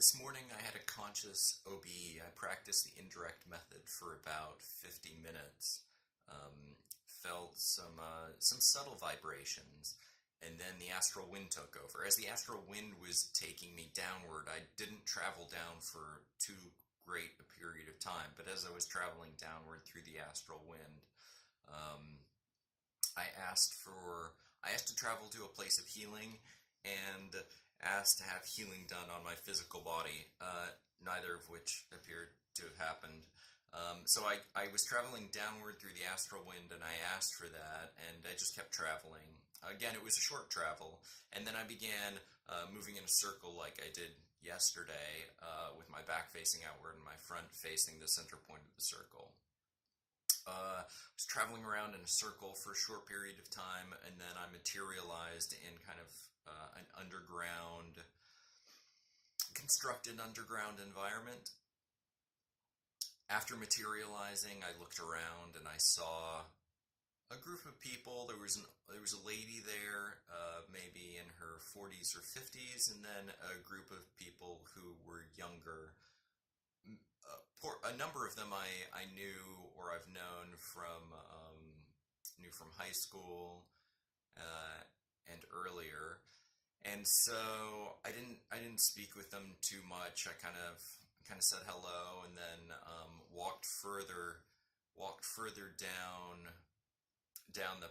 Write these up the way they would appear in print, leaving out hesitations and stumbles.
This morning I had a conscious OBE. I practiced the indirect method for about 50 minutes. Felt some subtle vibrations, and then the astral wind took over. As the astral wind was taking me downward, I didn't travel down for too great a period of time, but as I was traveling downward through the astral wind, um, I asked to travel to a place of healing, and asked to have healing done on my physical body, neither of which appeared to have happened. So I was traveling downward through the astral wind, and I asked for that, and I just kept traveling. Again, it was a short travel, and then I began moving in a circle like I did yesterday, with my back facing outward and my front facing the center point of the circle. I was traveling around in a circle for a short period of time, and then I materialized in kind of an constructed underground environment. After materializing, I looked around and I saw a group of people. There was a lady there, maybe in her 40s or 50s, and then a group of people who were younger. A number of them I knew, or I've known from high school and earlier, and so I didn't speak with them too much. I kind of said hello, and then walked further down the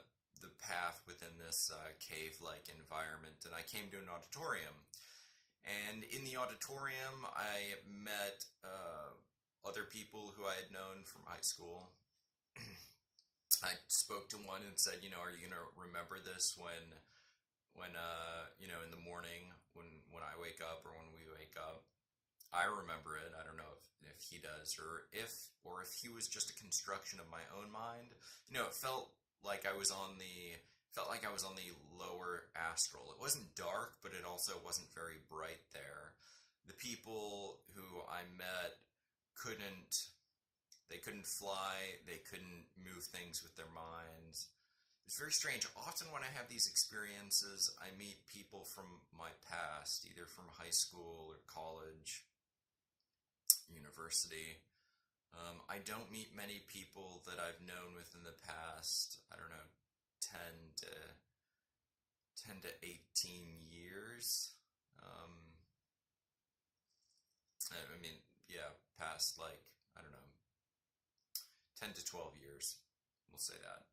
path within this cave-like environment, and I came to an auditorium. And in the auditorium, I met other people who I had known from high school. I spoke to one and said, are you going to remember this when in the morning when I wake up, or when we wake up? I remember it. I don't know if he does, or if he was just a construction of my own mind. It felt like I was on the lower astral. It wasn't dark, but it also wasn't very bright there. The people who I met couldn't fly, they couldn't move things with their minds. It's very strange. Often when I have these experiences, I meet people from my past, either from high school or college, university. I don't meet many people that I've known within the past, I don't know, 10 to 18 years. Past, like, I don't know, 10 to 12 years, we'll say that.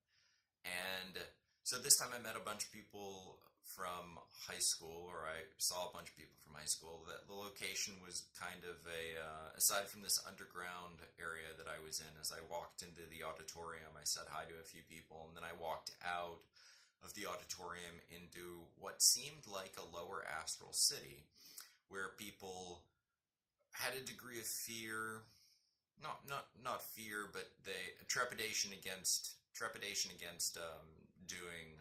And so this time I met a bunch of people from high school, or I saw a bunch of people from high school. The location was kind of aside from this underground area that I was in, as I walked into the auditorium, I said hi to a few people, and then I walked out of the auditorium into what seemed like a lower astral city, where people had a degree of fear, not fear, but trepidation against doing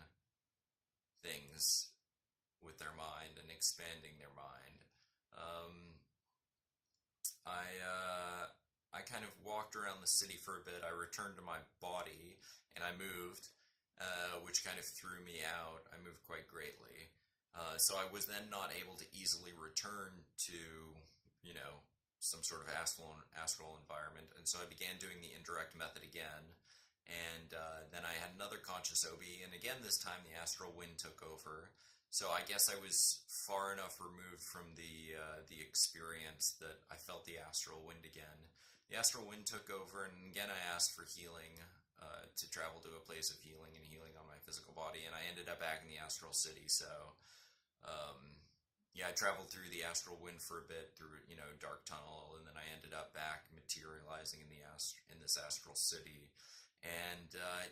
things with their mind and expanding their mind. I kind of walked around the city for a bit. I returned to my body and I moved, which kind of threw me out. I moved quite greatly. So I was then not able to easily return to, some sort of astral environment. And so I began doing the indirect method again. And then I had another conscious OBE, and again this time the astral wind took over. So I guess I was far enough removed from the experience that I felt the astral wind again. The astral wind took over, and again I asked for healing, to travel to a place of healing and healing on my physical body, and I ended up back in the astral city. So I traveled through the astral wind for a bit, through dark tunnel, and then I ended up back materializing in this astral city. And I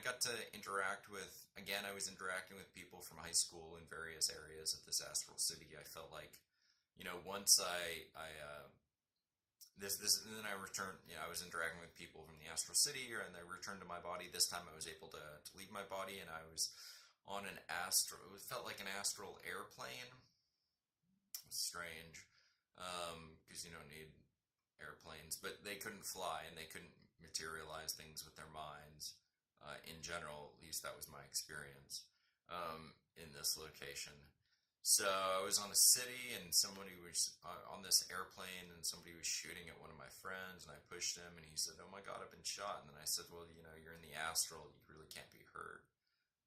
got to interact with, again, I was interacting with people from high school in various areas of this astral city. I felt like, once and then I returned, I was interacting with people from the astral city, and I returned to my body. This time I was able to leave my body, and I was on it felt like an astral airplane. It was strange, because you don't need airplanes, but they couldn't fly, and they couldn't materialize things with their minds. In general, at least that was my experience in this location. So I was on a city, and somebody was on this airplane, and somebody was shooting at one of my friends, and I pushed him, and he said, "Oh my God, I've been shot." And then I said, "Well, you're in the astral. You really can't be hurt."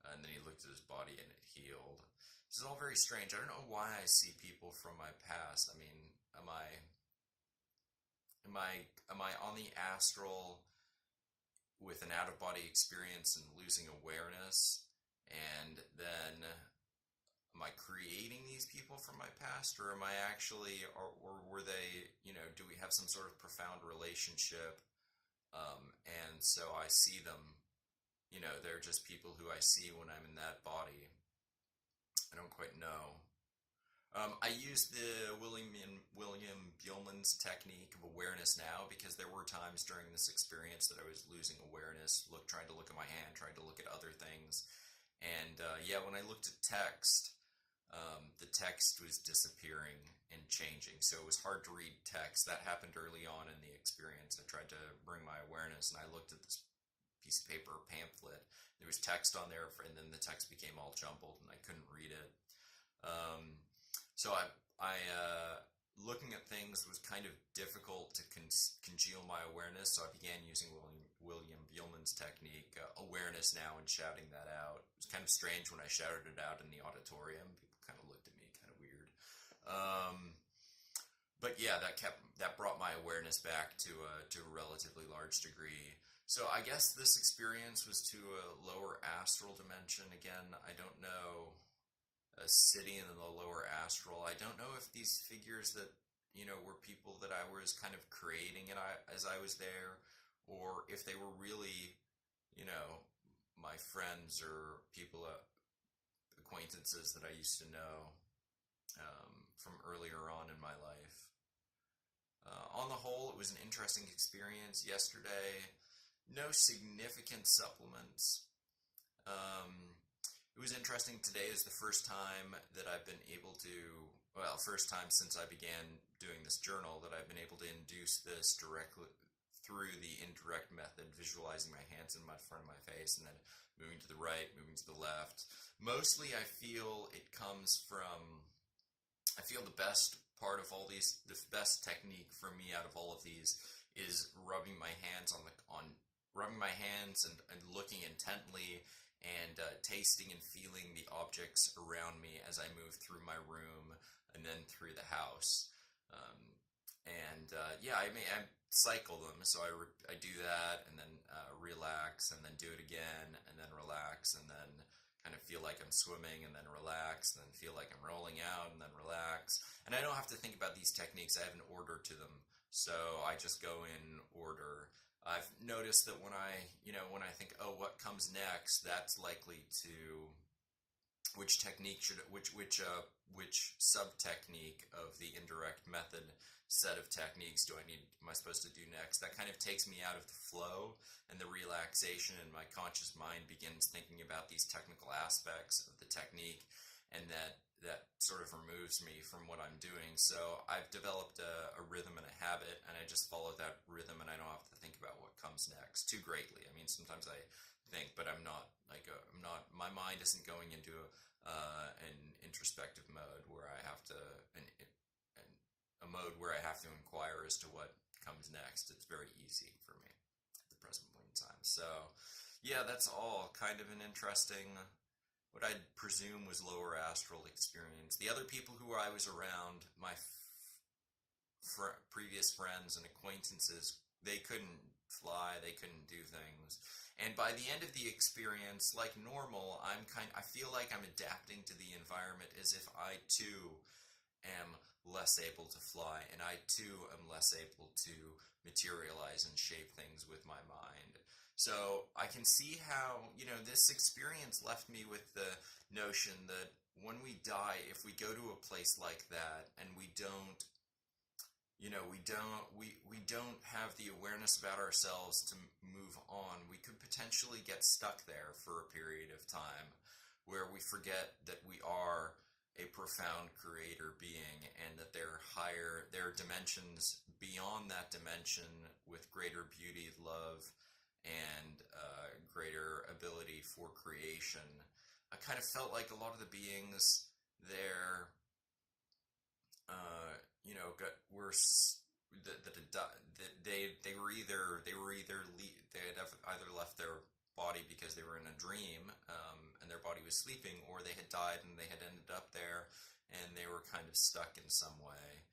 And then he looked at his body, and it healed. This is all very strange. I don't know why I see people from my past. I mean, am I on the astral with an out of body experience and losing awareness, and then am I creating these people from my past, or am I actually, or were they, do we have some sort of profound relationship? And so I see them, they're just people who I see when I'm in that body. I don't quite know. I use the William Bielman's technique of awareness now, because there were times during this experience that I was losing awareness, trying to look at my hand, trying to look at other things. And yeah, when I looked at text, the text was disappearing and changing, so it was hard to read text. That happened early on in the experience. I tried to bring my awareness, and I looked at this piece of paper pamphlet. There was text on there, and then the text became all jumbled, and I couldn't read it. So I looking at things was kind of difficult to congeal my awareness, so I began using William Bielman's technique, awareness now, and shouting that out. It was kind of strange when I shouted it out in the auditorium. People kind of looked at me kind of weird. But yeah, that brought my awareness back to a relatively large degree. So I guess this experience was to a lower astral dimension. Again, I don't know, a city in the lower astral. I don't know if these figures that, were people that I was kind of creating as I was there, or if they were really, my friends or people, acquaintances that I used to know from earlier on in my life. On the whole, it was an interesting experience yesterday. No significant supplements. It was interesting. Today is the first time that I've been able to, first time since I began doing this journal, that I've been able to induce this directly through the indirect method, visualizing my hands in front of my face, and then moving to the right, moving to the left. Mostly I feel it comes from, I feel the best part of all these, the best technique for me out of all of these is rubbing my hands rubbing my hands and looking intently, and tasting and feeling the objects around me as I move through my room and then through the house. Yeah, I cycle them, so I do that, and then relax, and then do it again, and then relax, and then kind of feel like I'm swimming, and then relax, and then feel like I'm rolling out, and then relax. And I don't have to think about these techniques. I have an order to them, so I just go in order. I've noticed that when I think, oh, what comes next, that's likely to, which sub-technique of the indirect method set of techniques am I supposed to do next? That kind of takes me out of the flow and the relaxation, and my conscious mind begins thinking about these technical aspects of the technique, and that sort of removes me from what I'm doing. So I've developed a rhythm and a habit, and I just follow that rhythm, and I don't have to think about what comes next too greatly. I mean, sometimes I think, but I'm not, my mind isn't going into an introspective mode where I have to, a mode where I have to inquire as to what comes next. It's very easy for me at the present point in time. So yeah, that's all kind of an interesting, what I'd presume was lower astral experience. The other people who I was around, my previous friends and acquaintances, they couldn't fly, they couldn't do things. And by the end of the experience, like normal, I feel like I'm adapting to the environment as if I too am less able to fly, and I too am less able to materialize and shape things with my mind. So I can see how, this experience left me with the notion that when we die, if we go to a place like that and we don't have the awareness about ourselves to move on, we could potentially get stuck there for a period of time where we forget that we are a profound creator being, and that there are dimensions beyond that dimension with greater beauty, love, and greater ability for creation. I kind of felt like a lot of the beings they're you know were they were either they had either left their body because they were in a dream, and their body was sleeping, or they had died and they had ended up there and they were kind of stuck in some way.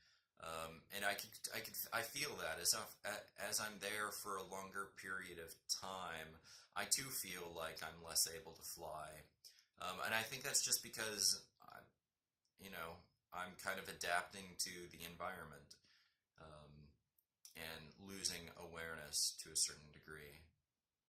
And I feel that as I'm there for a longer period of time, I too feel like I'm less able to fly. And I think that's just because you know, I'm kind of adapting to the environment, um, and losing awareness to a certain degree.